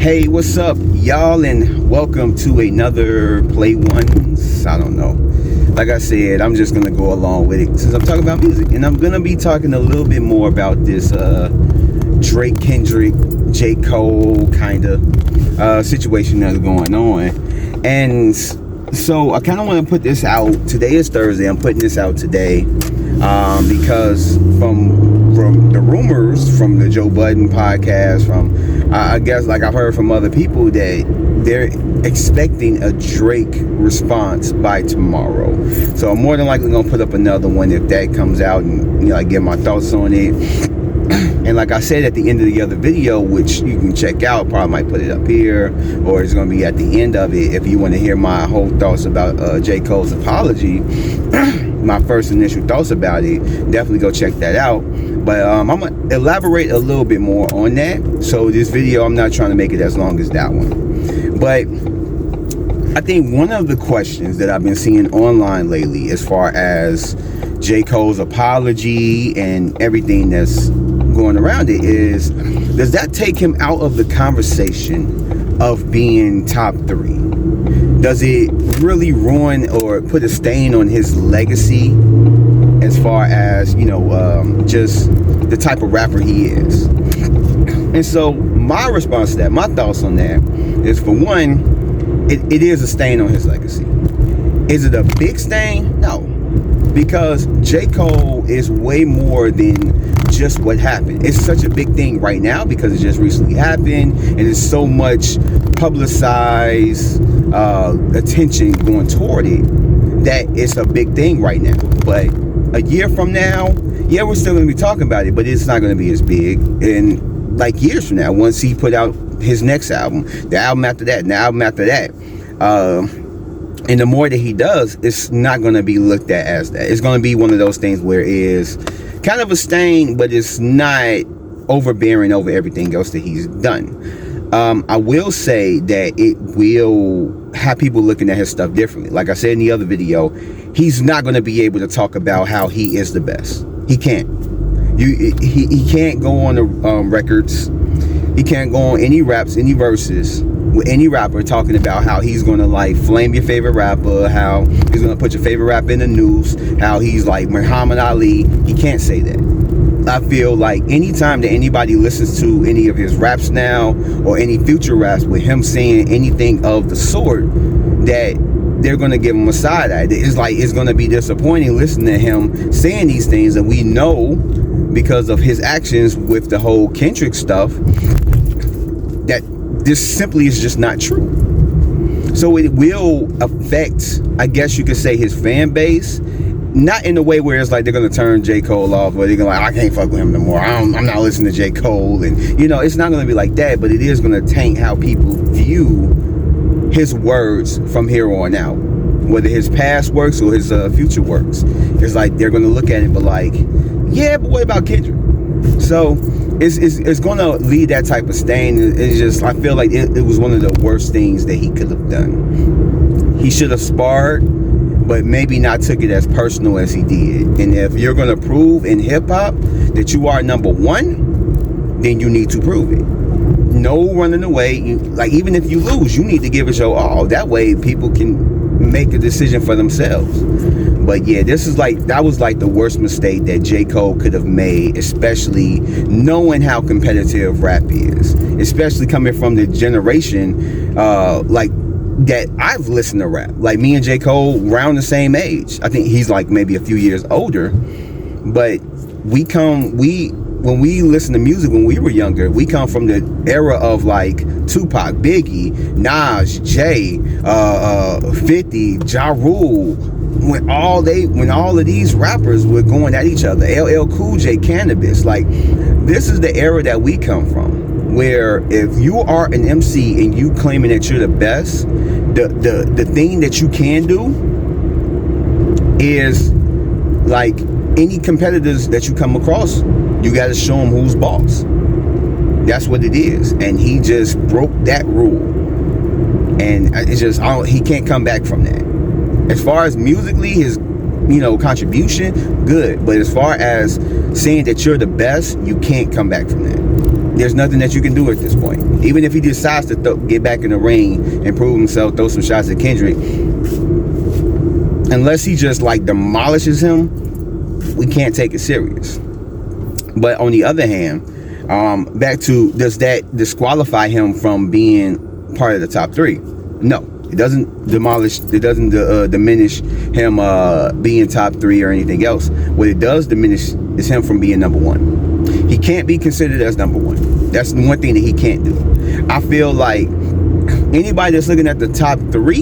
Hey, what's up, y'all, and welcome to another Play Ones. I don't know. Like I said, I'm just gonna go along with it since I'm talking about music, and I'm gonna be talking a little bit more about this Drake, Kendrick, J. Cole kind of situation that's going on. And so I kind of want to put this out. Today is Thursday. I'm putting this out today because from the rumors from the Joe Budden podcast, from I guess like I've heard from other people that they're expecting a Drake response by tomorrow. So I'm more than likely gonna put up another one if that comes out, and I get my thoughts on it. And like I said at the end of the other video, which you can check out, probably might put it up here, or it's going to be at the end of it if you want to hear my whole thoughts about J. Cole's apology. My first initial thoughts about it, definitely go check that out. But I'm going to elaborate a little bit more on that. So this video, I'm not trying to make it as long as that one. But I think one of the questions that I've been seeing online lately as far as J. Cole's apology and everything that's going around it is, does that take him out of the conversation of being top 3? Does it really ruin or put a stain on his legacy as far as, just the type of rapper he is? And so my response to that, my thoughts on that is, for one, it is a stain on his legacy. Is it a big stain? No. Because J. Cole is way more than just what happened. It's such a big thing right now because it just recently happened, and there's so much publicized attention going toward it that it's a big thing right now. But a year from now, yeah, we're still going to be talking about it, but it's not going to be as big. And like years from now, once he put out his next album, the album after that, and the album after that, and the more that he does, it's not going to be looked at as that. It's going to be one of those things where it is kind of a stain, but it's not overbearing over everything else that he's done. I will say that it will have people looking at his stuff differently. Like I said in the other video, he's not going to be able to talk about how he is the best. He can't. He can't go on the records. He can't go on any raps, any verses with any rapper talking about how he's gonna like flame your favorite rapper, how he's gonna put your favorite rapper in the news, how he's like Muhammad Ali. He can't say that. I feel like anytime that anybody listens to any of his raps now or any future raps with him saying anything of the sort, that they're gonna give him a side eye. It's gonna be disappointing listening to him saying these things, and we know because of his actions with the whole Kendrick stuff that this simply is just not true. So it will affect, I guess you could say, his fan base, not in a way where it's like they're gonna turn J. Cole off, or they're gonna I can't fuck with him no more, I'm not listening to J. Cole, and it's not gonna be like that, but it is gonna taint how people view his words from here on out, whether his past works or his future works. It's like they're gonna look at it but like, yeah, but what about Kendrick? So it's gonna leave that type of stain. It's just, I feel like it was one of the worst things that he could have done. He should have sparred, but maybe not took it as personal as he did. And if you're gonna prove in hip-hop that you are number one, then you need to prove it. No running away. Like, even if you lose, you need to give it your all. That way people can make a decision for themselves. But yeah, that was like the worst mistake that J. Cole could have made, especially knowing how competitive rap is, especially coming from the generation like that I've listened to rap. Like, me and J. Cole around the same age. I think he's like maybe a few years older, but when we listen to music when we were younger, we come from the era of like Tupac, Biggie, Nas, Jay, 50, Ja Rule. When all of these rappers were going at each other, LL Cool J, Cannabis, like, this is the era that we come from, where if you are an MC and you claiming that you're the best, the thing that you can do is, like, any competitors that you come across, you got to show them who's boss. That's what it is, and he just broke that rule, and it's just, he can't come back from that. As far as musically, his contribution, good, but as far as saying that you're the best, you can't come back from that. there's nothing that you can do at this point. Even if he decides to get back in the ring and prove himself, throw some shots at Kendrick, unless he just like demolishes him, we can't take it serious. But on the other hand, back to, does that disqualify him from being part of the top 3? No, it doesn't diminish him being top 3 or anything else. What it does diminish is him from being number 1. He can't be considered as number 1. That's the one thing that he can't do. I feel like anybody that's looking at the top 3,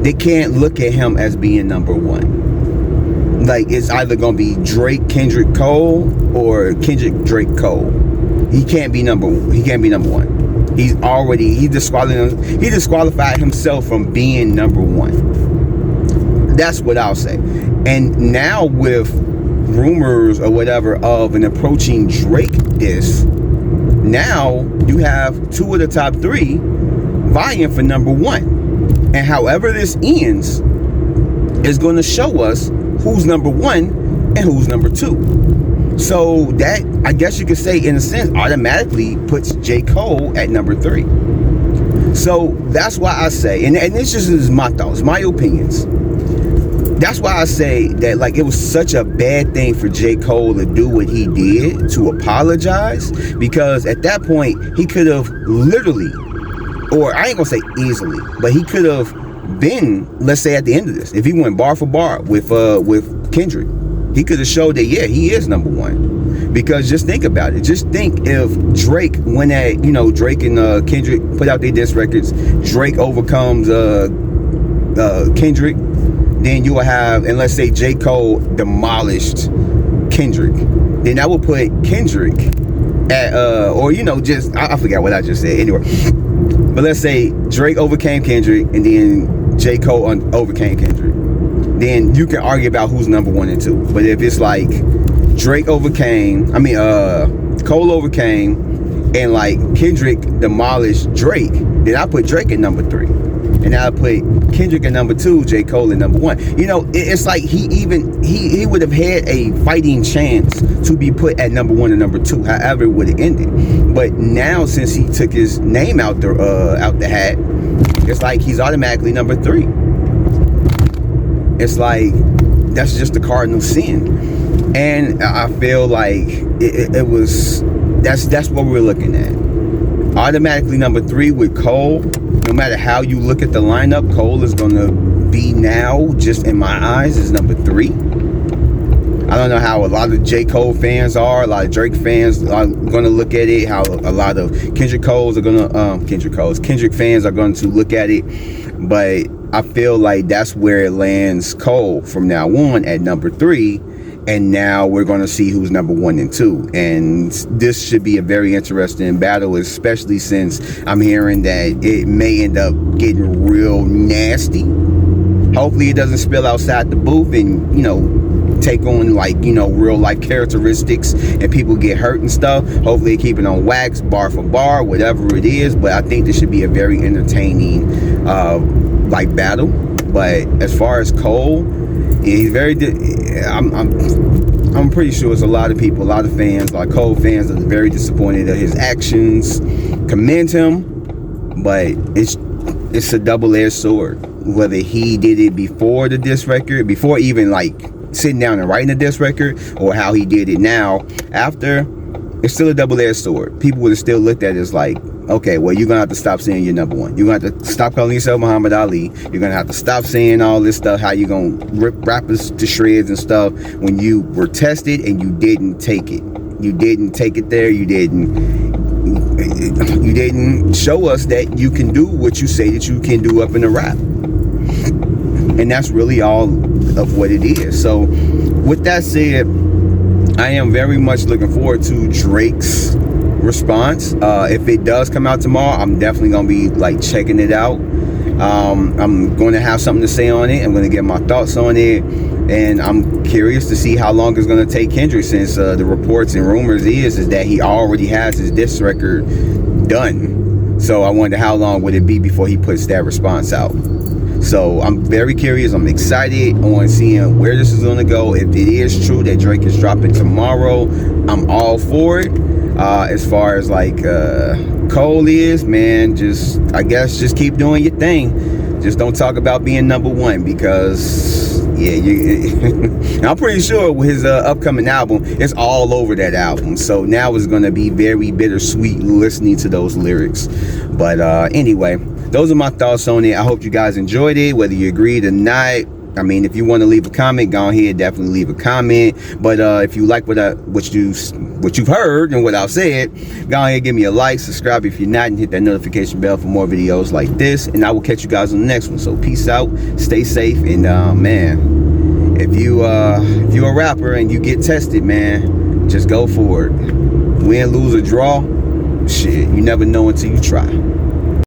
they can't look at him as being number 1. Like, it's either gonna be Drake, Kendrick, Cole, or Kendrick, Drake, Cole. He can't be number 1. He disqualified himself from being number 1. That's what I'll say. And now with rumors or whatever of an approaching Drake diss, now you have 2 of the top 3 vying for number 1. And however this ends is going to show us who's number 1 and who's number 2. So that, I guess you could say, in a sense, automatically puts J. Cole at number 3. So that's why I say, and this just is my thoughts, my opinions. That's why I say that, like, it was such a bad thing for J. Cole to do what he did, to apologize, because at that point he could have literally, or I ain't gonna say easily, but he could have been, let's say at the end of this, if he went bar for bar with Kendrick, he could have showed that, yeah, he is number 1. Because just think about it. Just think if Drake went at, Drake and Kendrick put out their diss records, Drake overcomes Kendrick, then you will have, and let's say J. Cole demolished Kendrick, then that would put Kendrick at, I forgot what I just said. Anyway, but let's say Drake overcame Kendrick and then J. Cole overcame Kendrick. Then you can argue about who's number 1 and 2. But if it's like Cole overcame and like Kendrick demolished Drake, then I put Drake at number 3. And I put Kendrick at number 2, J. Cole at number 1. It's like he would have had a fighting chance to be put at number 1 and number 2. However, it would have ended. But now, since he took his name out the hat, it's like he's automatically number 3. It's like that's just the cardinal sin. And I feel like that's what we're looking at. Automatically number 3 with Cole. No matter how you look at the lineup, Cole is going to be now, just in my eyes, is number 3. I don't know how a lot of J. Cole fans are, a lot of Drake fans are going to look at it, how a lot of Kendrick fans are going to look at it. But I feel like that's where it lands Cole from now on at number 3. And now we're going to see who's number 1 and 2. And this should be a very interesting battle, especially since I'm hearing that it may end up getting real nasty. Hopefully it doesn't spill outside the booth and, take on real life characteristics and people get hurt and stuff. Hopefully they keep it on wax, bar for bar, whatever it is. But I think this should be a very entertaining battle. But as far as Cole, he's very. I'm pretty sure it's a lot of people, a lot of fans, like Cole fans, are very disappointed at his actions. Commend him, but it's a double-edged sword. Whether he did it before the diss record, before even sitting down and writing a diss record, or how he did it now after, it's still a double-edged sword. People would have still looked at it as like, okay, well, you're gonna have to stop saying you're number 1. You're gonna have to stop calling yourself Muhammad Ali. You're gonna have to stop saying all this stuff, how you gonna rip rappers to shreds and stuff, when you were tested and you didn't take it. You didn't take it there. You didn't show us that you can do what you say that you can do up in the rap. And that's really all of what it is. So with that said, I am very much looking forward to Drake's response. If it does come out tomorrow, I'm definitely gonna be checking it out. I'm going to have something to say on it. I'm going to get my thoughts on it, and I'm curious to see how long it's going to take Kendrick, since the reports and rumors is that he already has his diss record done. So I wonder how long would it be before he puts that response out. So I'm very curious. I'm excited on seeing where this is going to go. If it is true that Drake is dropping tomorrow, I'm all for it. As far as like Cole is, man, I guess just keep doing your thing. Just don't talk about being number one, because I'm pretty sure with his upcoming album, it's all over that album. So now it's going to be very bittersweet listening to those lyrics. But anyway, those are my thoughts on it. I hope you guys enjoyed it, whether you agreed or not. I mean, if you want to leave a comment, go ahead, definitely leave a comment. But if you like what you've heard and what I've said, go ahead, give me a like, subscribe if you're not, and hit that notification bell for more videos like this. And I will catch you guys on the next one. So peace out, stay safe, and man, if you're a rapper and you get tested, man, just go for it. Win, lose, or draw, shit, you never know until you try.